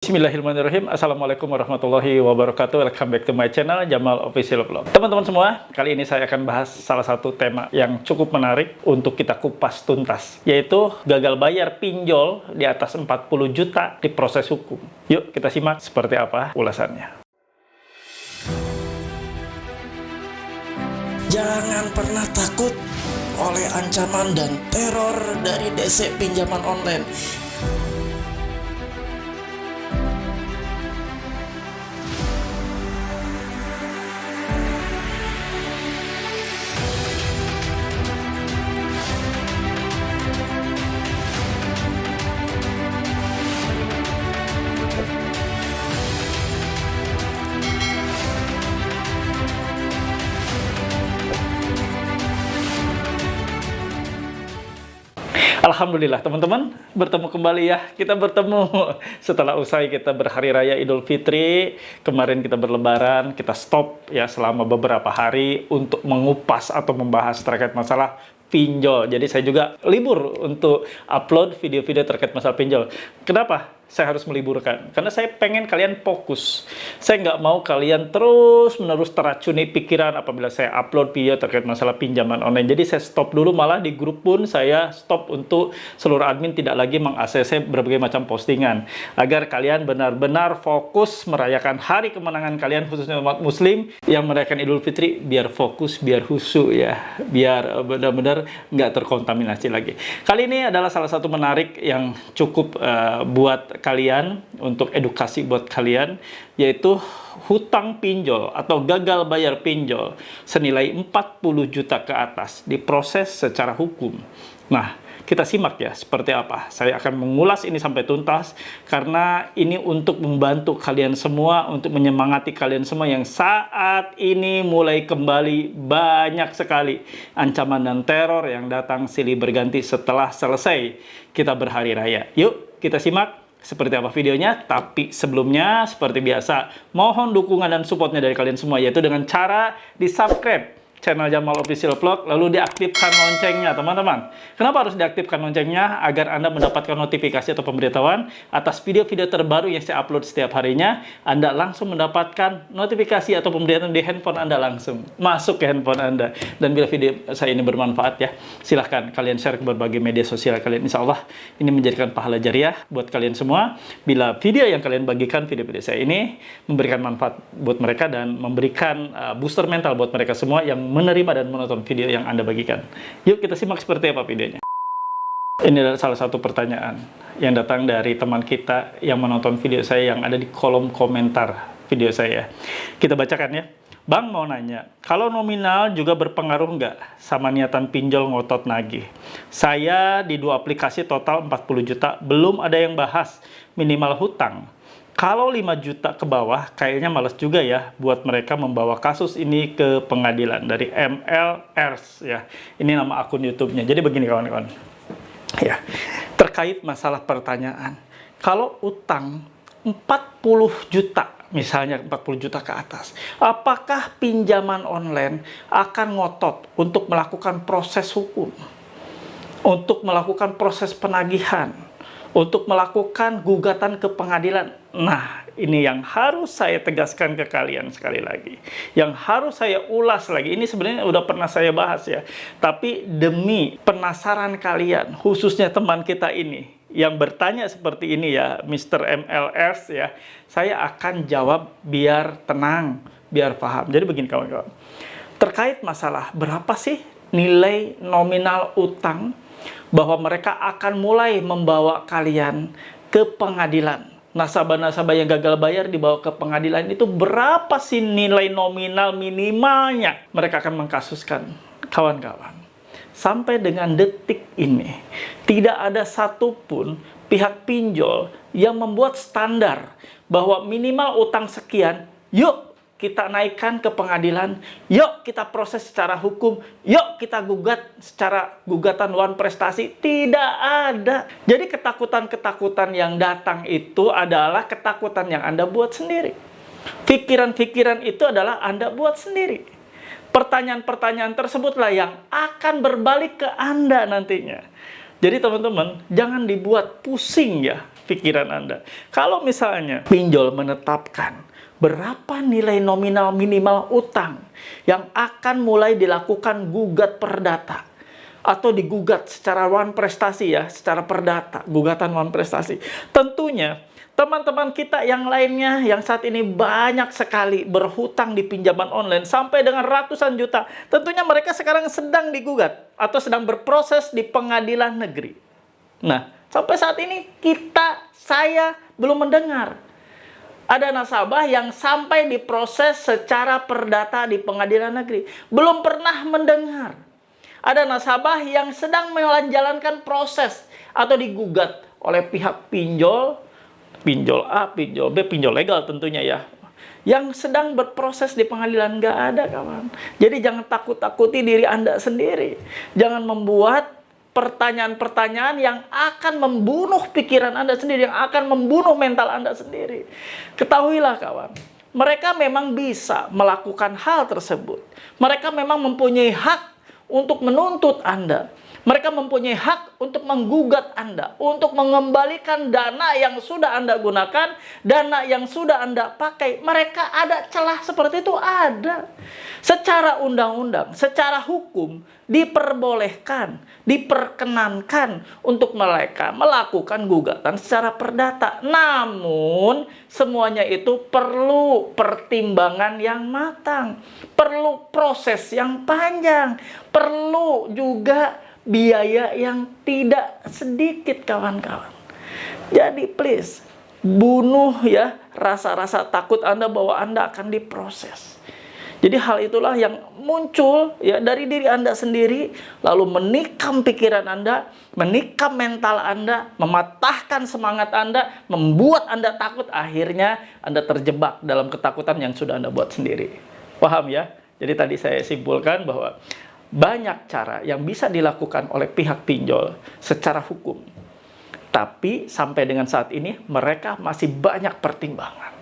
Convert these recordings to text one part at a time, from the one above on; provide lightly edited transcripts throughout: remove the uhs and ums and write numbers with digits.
Bismillahirrahmanirrahim. Assalamualaikum warahmatullahi wabarakatuh. Welcome back to my channel, Jamal Official Vlog. Teman-teman semua, kali ini saya akan bahas salah satu tema yang cukup menarik untuk kita kupas tuntas, yaitu gagal bayar pinjol di atas 40 juta di proses hukum. Yuk kita simak seperti apa ulasannya. Jangan pernah takut oleh ancaman dan teror dari DC pinjaman online. Alhamdulillah teman-teman, bertemu kembali ya. Kita bertemu setelah usai kita berhari raya Idul Fitri. Kemarin kita berlebaran, kita stop ya selama beberapa hari untuk mengupas atau membahas terkait masalah pinjol. Jadi saya juga libur untuk upload video-video terkait masalah pinjol. Kenapa saya harus meliburkan? Karena saya pengen kalian fokus. Saya nggak mau kalian terus-menerus teracuni pikiran apabila saya upload video terkait masalah pinjaman online. Jadi saya stop dulu, malah di grup pun saya stop untuk seluruh admin tidak lagi meng-ACC berbagai macam postingan. Agar kalian benar-benar fokus merayakan hari kemenangan kalian, khususnya umat muslim yang merayakan Idul Fitri, biar fokus, biar khusyuk ya. Biar benar-benar nggak terkontaminasi lagi. Kali ini adalah salah satu menarik yang cukup buat kalian, untuk edukasi buat kalian, yaitu hutang pinjol atau gagal bayar pinjol senilai 40 juta ke atas diproses secara hukum. Nah, kita simak ya seperti apa. Saya akan mengulas ini sampai tuntas karena ini untuk membantu kalian semua, untuk menyemangati kalian semua yang saat ini mulai kembali banyak sekali ancaman dan teror yang datang silih berganti setelah selesai kita berhari raya. Yuk kita simak seperti apa videonya. Tapi sebelumnya seperti biasa, mohon dukungan dan supportnya dari kalian semua, yaitu dengan cara di subscribe channel Jamal Official Vlog, lalu diaktifkan loncengnya teman-teman. Kenapa harus diaktifkan loncengnya? Agar Anda mendapatkan notifikasi atau pemberitahuan atas video-video terbaru yang saya upload setiap harinya. Anda langsung mendapatkan notifikasi atau pemberitahuan di handphone Anda, langsung masuk ke handphone Anda. Dan bila video saya ini bermanfaat ya, silahkan kalian share ke berbagai media sosial kalian. Insya Allah ini menjadikan pahala jariah buat kalian semua. Bila video yang kalian bagikan, video-video saya ini memberikan manfaat buat mereka dan memberikan booster mental buat mereka semua yang menerima dan menonton video yang Anda bagikan. Yuk kita simak seperti apa videonya. Ini adalah salah satu pertanyaan yang datang dari teman kita yang menonton video saya yang ada di kolom komentar video saya. Kita bacakan ya. Bang mau nanya, kalau nominal juga berpengaruh nggak sama niatan pinjol ngotot nagih? Saya di 2 aplikasi total 40 juta, belum ada yang bahas minimal hutang. Kalau 5 juta ke bawah, kayaknya males juga ya buat mereka membawa kasus ini ke pengadilan. Dari MLRs ya. Ini nama akun YouTube-nya. Jadi begini kawan-kawan. Ya, terkait masalah pertanyaan. Kalau utang 40 juta, misalnya 40 juta ke atas, apakah pinjaman online akan ngotot untuk melakukan proses hukum? Untuk melakukan proses penagihan? Untuk melakukan gugatan ke pengadilan? Nah, ini yang harus saya tegaskan ke kalian sekali lagi. Yang harus saya ulas lagi. Ini sebenarnya udah pernah saya bahas ya. Tapi demi penasaran kalian, khususnya teman kita ini, yang bertanya seperti ini ya, Mr. MLS ya, saya akan jawab biar tenang, biar paham. Jadi begini kawan-kawan. Terkait masalah berapa sih nilai nominal utang, bahwa mereka akan mulai membawa kalian ke pengadilan. Nasabah-nasabah yang gagal bayar dibawa ke pengadilan, itu berapa sih nilai nominal minimalnya mereka akan mengkasuskan? Kawan-kawan, sampai dengan detik ini tidak ada satupun pihak pinjol yang membuat standar bahwa minimal utang sekian, yuk kita naikkan ke pengadilan, yuk kita proses secara hukum, yuk kita gugat secara gugatan lawan prestasi. Tidak ada. Jadi ketakutan-ketakutan yang datang itu adalah ketakutan yang Anda buat sendiri. Pikiran-pikiran itu adalah Anda buat sendiri. Pertanyaan-pertanyaan tersebutlah yang akan berbalik ke Anda nantinya. Jadi teman-teman, jangan dibuat pusing ya pikiran Anda. Kalau misalnya pinjol menetapkan berapa nilai nominal minimal utang yang akan mulai dilakukan gugat perdata atau digugat secara one prestasi ya, secara perdata, gugatan one prestasi. Tentunya teman-teman kita yang lainnya yang saat ini banyak sekali berhutang di pinjaman online sampai dengan ratusan juta, tentunya mereka sekarang sedang digugat atau sedang berproses di pengadilan negeri. Nah, sampai saat ini saya belum mendengar ada nasabah yang sampai diproses secara perdata di pengadilan negeri. Belum pernah mendengar ada nasabah yang sedang menjalankan proses atau digugat oleh pihak pinjol A, pinjol B, pinjol legal tentunya ya, yang sedang berproses di pengadilan. Nggak ada, kawan. Jadi jangan takut-takuti diri Anda sendiri. Jangan membuat pertanyaan-pertanyaan yang akan membunuh pikiran Anda sendiri, yang akan membunuh mental Anda sendiri. Ketahuilah, kawan, mereka memang bisa melakukan hal tersebut. Mereka memang mempunyai hak untuk menuntut Anda. Mereka mempunyai hak untuk menggugat Anda, untuk mengembalikan dana yang sudah Anda gunakan, dana yang sudah Anda pakai. Mereka ada celah seperti itu, ada. Secara undang-undang, secara hukum, diperbolehkan, diperkenankan untuk mereka melakukan gugatan secara perdata. Namun, semuanya itu perlu pertimbangan yang matang, perlu proses yang panjang, perlu juga biaya yang tidak sedikit, kawan-kawan. Jadi please, bunuh ya rasa-rasa takut Anda bahwa Anda akan diproses. Jadi hal itulah yang muncul ya dari diri Anda sendiri, lalu menikam pikiran Anda, menikam mental Anda, mematahkan semangat Anda, membuat Anda takut, akhirnya Anda terjebak dalam ketakutan yang sudah Anda buat sendiri. Paham ya? Jadi tadi saya simpulkan bahwa banyak cara yang bisa dilakukan oleh pihak pinjol secara hukum. Tapi sampai dengan saat ini mereka masih banyak pertimbangan.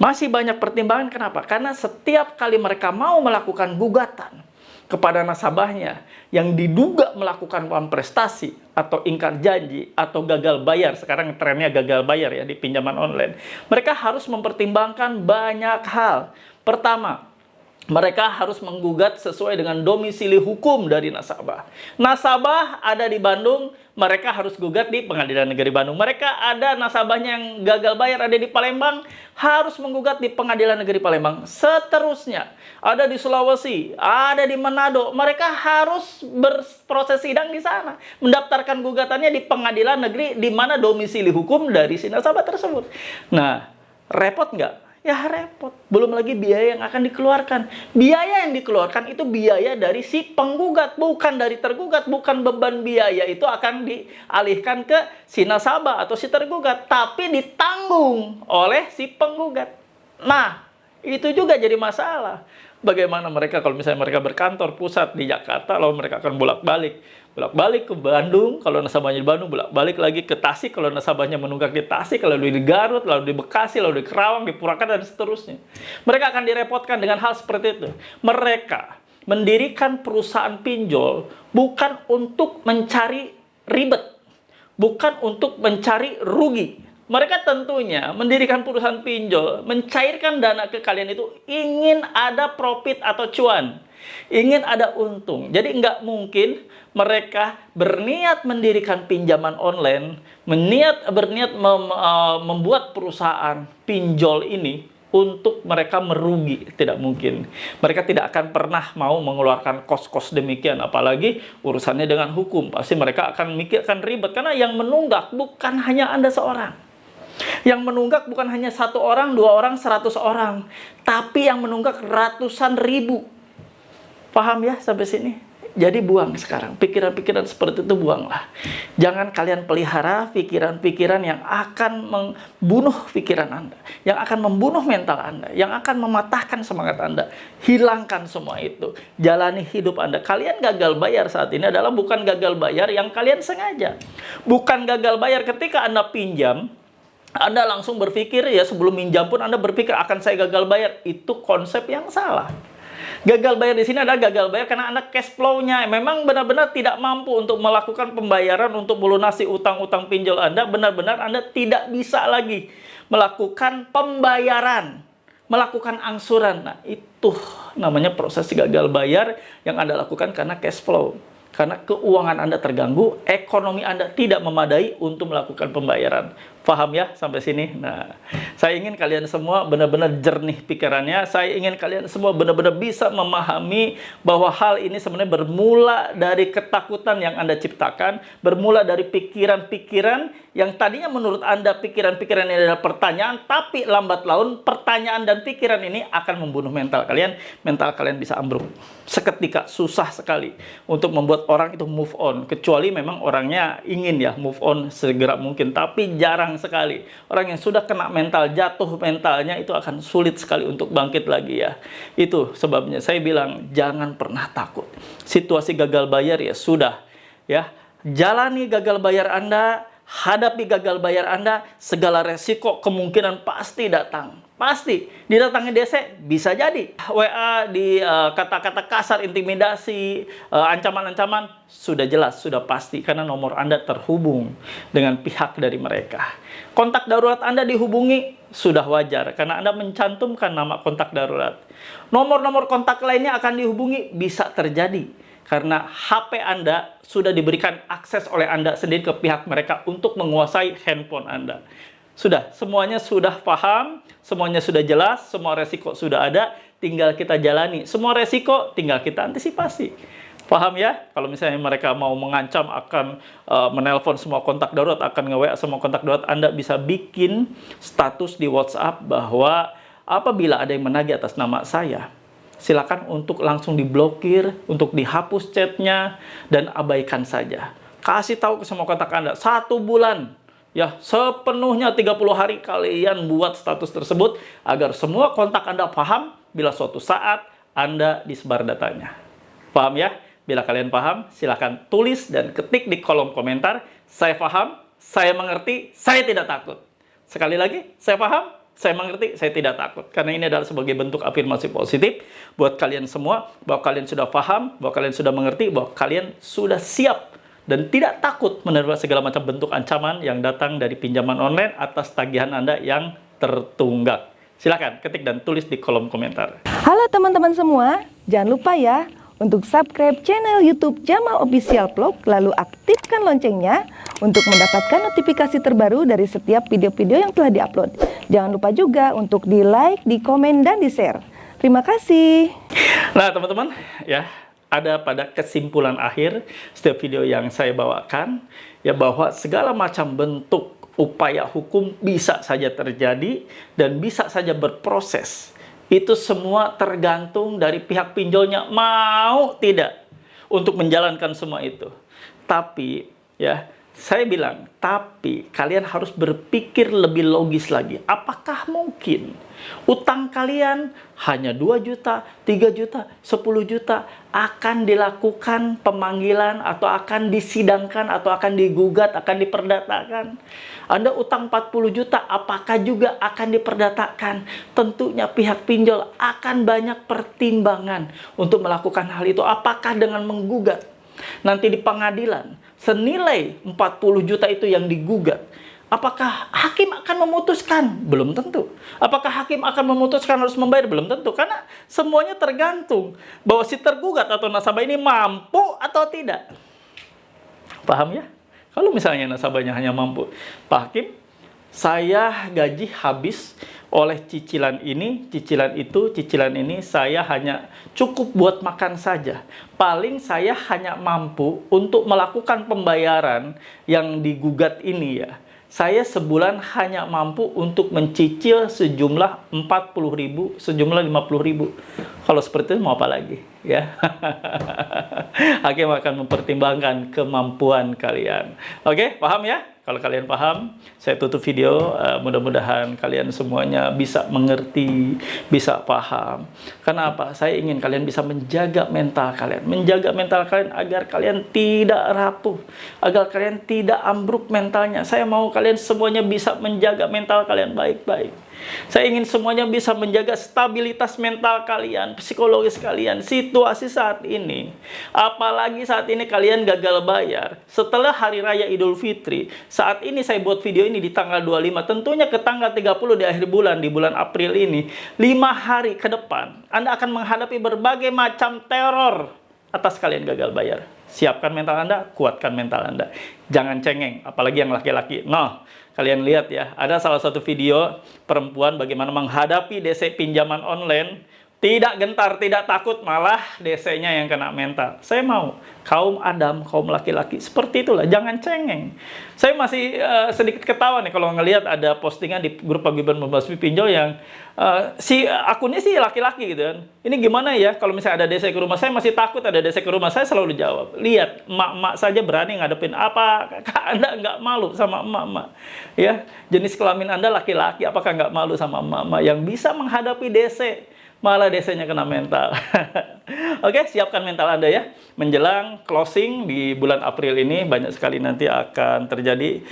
Masih banyak pertimbangan, kenapa? Karena setiap kali mereka mau melakukan gugatan kepada nasabahnya yang diduga melakukan uang prestasi atau ingkar janji atau gagal bayar, sekarang trennya gagal bayar ya di pinjaman online, mereka harus mempertimbangkan banyak hal. Pertama, mereka harus menggugat sesuai dengan domisili hukum dari nasabah. Nasabah ada di Bandung, mereka harus gugat di Pengadilan Negeri Bandung. Mereka ada nasabahnya yang gagal bayar ada di Palembang, harus menggugat di Pengadilan Negeri Palembang. Seterusnya, ada di Sulawesi, ada di Manado, mereka harus berproses sidang di sana, mendaftarkan gugatannya di Pengadilan Negeri di mana domisili hukum dari si nasabah tersebut. Nah, repot nggak? Ya repot. Belum lagi biaya yang akan dikeluarkan. Biaya yang dikeluarkan itu biaya dari si penggugat, bukan dari tergugat. Bukan beban biaya itu akan dialihkan ke si nasabah atau si tergugat, tapi ditanggung oleh si penggugat. Nah, itu juga jadi masalah. Bagaimana mereka kalau misalnya mereka berkantor pusat di Jakarta, lalu mereka akan bolak-balik ke Bandung, kalau nasabahnya di Bandung, bolak-balik lagi ke Tasik, kalau nasabahnya menunggak di Tasik, lalu di Garut, lalu di Bekasi, lalu di Kerawang, di Purwakarta, dan seterusnya. Mereka akan direpotkan dengan hal seperti itu. Mereka mendirikan perusahaan pinjol bukan untuk mencari ribet, bukan untuk mencari rugi. Mereka tentunya mendirikan perusahaan pinjol, mencairkan dana ke kalian itu ingin ada profit atau cuan, ingin ada untung. Jadi nggak mungkin mereka berniat mendirikan pinjaman online, berniat membuat perusahaan pinjol ini untuk mereka merugi. Tidak mungkin. Mereka tidak akan pernah mau mengeluarkan kos-kos demikian, apalagi urusannya dengan hukum. Pasti mereka akan mikirkan ribet, karena yang menunggak bukan hanya Anda seorang. Yang menunggak bukan hanya 1 orang, 2 orang, 100 orang, tapi yang menunggak ratusan ribu. Paham ya sampai sini? Jadi buang sekarang. Pikiran-pikiran seperti itu buanglah. Jangan kalian pelihara pikiran-pikiran yang akan membunuh pikiran Anda, yang akan membunuh mental Anda, yang akan mematahkan semangat Anda. Hilangkan semua itu. Jalani hidup Anda. Kalian gagal bayar saat ini adalah bukan gagal bayar yang kalian sengaja. Bukan gagal bayar ketika Anda pinjam, Anda langsung berpikir ya sebelum minjam pun Anda berpikir akan saya gagal bayar. Itu konsep yang salah. Gagal bayar di sini adalah gagal bayar karena Anda cash flow-nya memang benar-benar tidak mampu untuk melakukan pembayaran untuk melunasi utang-utang pinjol Anda. Benar-benar Anda tidak bisa lagi melakukan pembayaran, melakukan angsuran. Nah, itu namanya proses gagal bayar yang Anda lakukan karena cash flow. Karena keuangan Anda terganggu, ekonomi Anda tidak memadai untuk melakukan pembayaran. Paham ya sampai sini? Nah, saya ingin kalian semua benar-benar jernih pikirannya. Saya ingin kalian semua benar-benar bisa memahami bahwa hal ini sebenarnya bermula dari ketakutan yang Anda ciptakan, bermula dari pikiran-pikiran yang tadinya menurut Anda pikiran-pikiran ini adalah pertanyaan, tapi lambat laun pertanyaan dan pikiran ini akan membunuh mental kalian. Mental kalian bisa ambruk. Seketika susah sekali untuk membuat orang itu move on, kecuali memang orangnya ingin ya move on segera mungkin, tapi jarang sekali. Orang yang sudah kena mental, jatuh mentalnya itu akan sulit sekali untuk bangkit lagi ya. Itu sebabnya saya bilang jangan pernah takut. Situasi gagal bayar ya sudah ya. Jalani gagal bayar Anda, hadapi gagal bayar Anda, segala resiko kemungkinan pasti datang. Pasti didatangi DC bisa jadi WA di kata-kata kasar, intimidasi, ancaman-ancaman sudah jelas, sudah pasti karena nomor Anda terhubung dengan pihak dari mereka. Kontak darurat Anda dihubungi sudah wajar karena Anda mencantumkan nama kontak darurat. Nomor-nomor kontak lainnya akan dihubungi bisa terjadi karena HP Anda sudah diberikan akses oleh Anda sendiri ke pihak mereka untuk menguasai handphone Anda. Sudah, semuanya sudah paham, semuanya sudah jelas, semua resiko sudah ada, tinggal kita jalani. Semua resiko tinggal kita antisipasi. Paham ya? Kalau misalnya mereka mau mengancam akan menelpon semua kontak darurat, akan nge-WA semua kontak darurat, Anda bisa bikin status di WhatsApp bahwa apabila ada yang menagih atas nama saya, silakan untuk langsung diblokir, untuk dihapus chatnya, dan abaikan saja. Kasih tahu ke semua kontak Anda, 1 bulan. Ya, sepenuhnya 30 hari kalian buat status tersebut agar semua kontak Anda paham bila suatu saat Anda disebar datanya. Paham ya? Bila kalian paham, silahkan tulis dan ketik di kolom komentar. Saya paham, saya mengerti, saya tidak takut. Sekali lagi, saya paham, saya mengerti, saya tidak takut. Karena ini adalah sebagai bentuk afirmasi positif buat kalian semua, bahwa kalian sudah paham, bahwa kalian sudah mengerti, bahwa kalian sudah siap dan tidak takut menerima segala macam bentuk ancaman yang datang dari pinjaman online atas tagihan Anda yang tertunggak. Silakan ketik dan tulis di kolom komentar. Halo teman-teman semua, jangan lupa ya untuk subscribe channel YouTube Jamal Official Vlog, lalu aktifkan loncengnya untuk mendapatkan notifikasi terbaru dari setiap video-video yang telah diupload. Jangan lupa juga untuk di like, di komen, dan di share. Terima kasih. Nah teman-teman ya, ada pada kesimpulan akhir setiap video yang saya bawakan ya bahwa segala macam bentuk upaya hukum bisa saja terjadi dan bisa saja berproses. Itu semua tergantung dari pihak pinjolnya mau tidak untuk menjalankan semua itu. Tapi ya saya bilang, tapi kalian harus berpikir lebih logis lagi. Apakah mungkin utang kalian hanya 2 juta, 3 juta, 10 juta akan dilakukan pemanggilan atau akan disidangkan atau akan digugat, akan diperdatakan? Anda utang 40 juta, apakah juga akan diperdatakan? Tentunya pihak pinjol akan banyak pertimbangan untuk melakukan hal itu. Apakah dengan menggugat nanti di pengadilan senilai 40 juta itu yang digugat, apakah hakim akan memutuskan? Belum tentu. Apakah hakim akan memutuskan harus membayar? Belum tentu. Karena semuanya tergantung bahwa si tergugat atau nasabah ini mampu atau tidak. Paham ya? Kalau misalnya nasabahnya hanya mampu, Pak Hakim, saya gaji habis oleh cicilan ini, cicilan itu, cicilan ini, saya hanya cukup buat makan saja. Paling saya hanya mampu untuk melakukan pembayaran yang digugat ini ya. Saya sebulan hanya mampu untuk mencicil sejumlah 40.000, sejumlah 50.000. Kalau seperti itu mau apa lagi? Ya, hakim akan mempertimbangkan kemampuan kalian. Oke, paham ya? Kalau kalian paham, saya tutup video. Mudah-mudahan kalian semuanya bisa mengerti, bisa paham. Karena apa? Saya ingin kalian bisa menjaga mental kalian. Menjaga mental kalian agar kalian tidak rapuh. Agar kalian tidak ambruk mentalnya. Saya mau kalian semuanya bisa menjaga mental kalian baik-baik. Saya ingin semuanya bisa menjaga stabilitas mental kalian, psikologis kalian, situasi saat ini. Apalagi saat ini kalian gagal bayar. Setelah Hari Raya Idul Fitri, saat ini saya buat video ini di tanggal 25, tentunya ke tanggal 30 di akhir bulan, di bulan April ini, 5 hari ke depan, Anda akan menghadapi berbagai macam teror atas kalian gagal bayar. Siapkan mental Anda, kuatkan mental Anda. Jangan cengeng, apalagi yang laki-laki. Nah, kalian lihat ya, ada salah satu video perempuan bagaimana menghadapi DC pinjaman online, tidak gentar, tidak takut, malah DC-nya yang kena mental. Saya mau kaum Adam, kaum laki-laki seperti itulah, jangan cengeng. Saya masih sedikit ketawa nih kalau ngelihat ada postingan di grup paguyuban membasmi pinjol yang si akunnya sih laki-laki gitu kan. Ini gimana ya kalau misalnya ada DC ke rumah saya, masih takut ada DC ke rumah saya, selalu jawab. Lihat, emak-emak saja berani ngadepin apa, Anda nggak malu sama emak-emak? Ya, jenis kelamin Anda laki-laki, apakah nggak malu sama emak-emak yang bisa menghadapi DC? Malah DC-nya kena mental. Oke, siapkan mental Anda ya. Menjelang closing di bulan April ini, banyak sekali nanti akan terjadi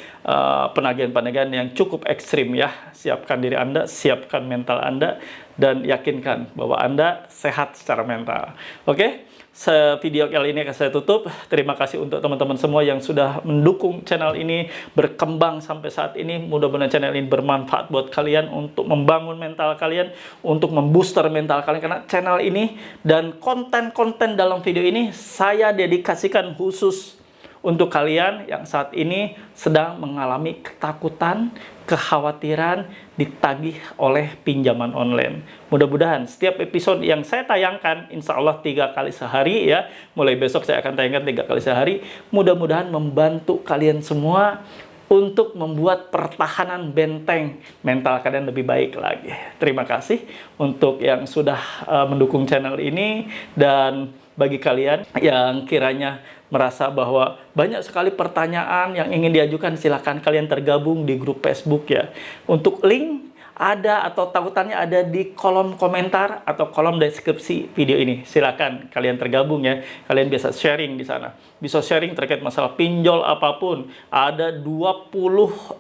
penagihan-penagihan yang cukup ekstrim ya. Siapkan diri Anda, siapkan mental Anda, dan yakinkan bahwa Anda sehat secara mental. Oke? Video kali ini akan saya tutup. Terima kasih untuk teman-teman semua yang sudah mendukung channel ini berkembang sampai saat ini. Mudah-mudahan channel ini bermanfaat buat kalian untuk membangun mental kalian, untuk membooster mental kalian, karena channel ini dan konten-konten dalam video ini saya dedikasikan khusus untuk kalian yang saat ini sedang mengalami ketakutan, kekhawatiran ditagih oleh pinjaman online. Mudah-mudahan setiap episode yang saya tayangkan, insya Allah 3 kali sehari ya, mulai besok saya akan tayangkan 3 kali sehari, mudah-mudahan membantu kalian semua untuk membuat pertahanan benteng mental kalian lebih baik lagi. Terima kasih untuk yang sudah mendukung channel ini, dan bagi kalian yang kiranya merasa bahwa banyak sekali pertanyaan yang ingin diajukan, silakan kalian tergabung di grup Facebook ya. Untuk link ada atau tautannya ada di kolom komentar atau kolom deskripsi video ini. Silakan kalian tergabung ya. Kalian bisa sharing di sana. Bisa sharing terkait masalah pinjol apapun. Ada 26.000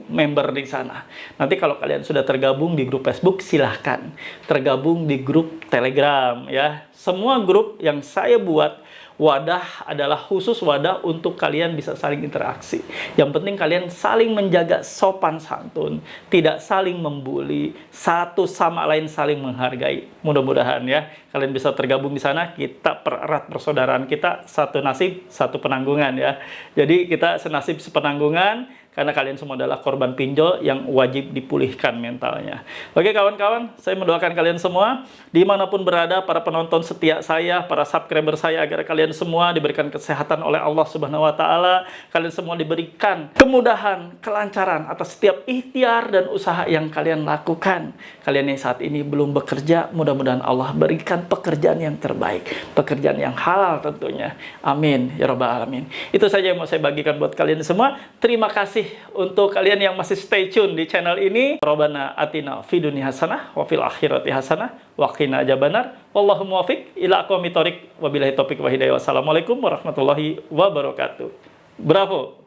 member di sana. Nanti kalau kalian sudah tergabung di grup Facebook, silahkan tergabung di grup Telegram ya. Semua grup yang saya buat, wadah adalah khusus wadah untuk kalian bisa saling interaksi. Yang penting kalian saling menjaga sopan santun, tidak saling membuli, satu sama lain saling menghargai. Mudah-mudahan ya kalian bisa tergabung di sana, kita pererat persaudaraan kita, satu nasib, satu penanggungan ya. Jadi kita senasib sepenanggungan, karena kalian semua adalah korban pinjol yang wajib dipulihkan mentalnya. Oke kawan-kawan, saya mendoakan kalian semua dimanapun berada, para penonton setia saya, para subscriber saya, agar kalian semua diberikan kesehatan oleh Allah Subhanahu wa Ta'ala. Kalian semua diberikan kemudahan, kelancaran atas setiap ikhtiar dan usaha yang kalian lakukan. Kalian yang saat ini belum bekerja, mudah-mudahan Allah berikan pekerjaan yang terbaik, pekerjaan yang halal tentunya. Amin ya rabbal alamin. Itu saja yang mau saya bagikan buat kalian semua. Terima kasih untuk kalian yang masih stay tune di channel ini. Rabbana atina fid dunya hasanah wa fil akhirati hasanah wa qina adzabannar. Wallahu muwaffiq ila aqwamit thoriq. Wabillahi taufiq wa hidayah. Wassalamualaikum warahmatullahi wabarakatuh. Bravo.